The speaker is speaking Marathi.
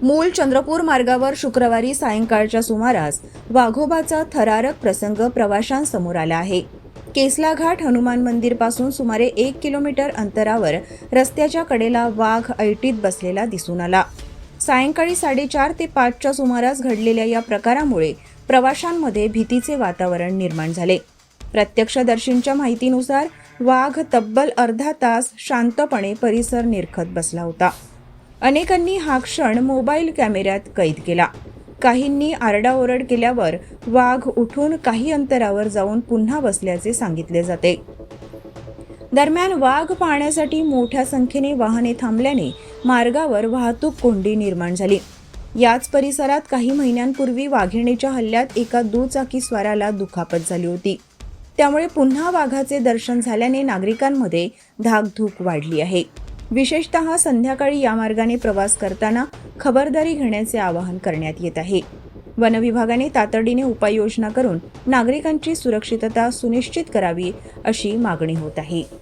मूल चंद्रपूर मार्गावर शुक्रवारी सायंकाळच्या सुमारास वाघोबाचा थरारक प्रसंग प्रवाशांसमोर आला आहे. केसला घाट हनुमान मंदिर पासून सुमारे 1 किलोमीटर अंतरावर रस्त्याच्या कडेला वाघ ऐटीत बसलेला दिसून आला. सायंकाळी 4:30 ते 5च्या सुमारास घडलेल्या या प्रकारामुळे प्रवाशांमध्ये भीतीचे वातावरण निर्माण झाले. प्रत्यक्षदर्शींच्या माहितीनुसार वाघ तब्बल अर्धा तास शांतपणे परिसर निरखत बसला होता. अनेकांनी हा क्षण मोबाईल कॅमेऱ्यात कैद केला. काहींनी आरडाओरड केल्यावर वाघ उठून काही अंतरावर जाऊन पुन्हा बसल्याचे सांगितले जाते. दरम्यान वाघ पाहण्यासाठी मोठ्या संख्येने वाहने थांबल्याने मार्गावर वाहतूक कोंडी निर्माण झाली. याच परिसरात काही महिन्यांपूर्वी वाघिणीच्या हल्ल्यात एका दुचाकीस्वाराला दुखापत झाली होती. त्यामुळे पुन्हा वाघाचे दर्शन झाल्याने नागरिकांमध्ये धाकधूक वाढली आहे. विशेषतः संध्याकाळी या मार्गाने प्रवास करताना खबरदारी घेण्याचे आवाहन करण्यात येत आहे. वन विभागाने तातडीने उपाययोजना करून नागरिकांची सुरक्षितता सुनिश्चित करावी अशी मागणी होत आहे.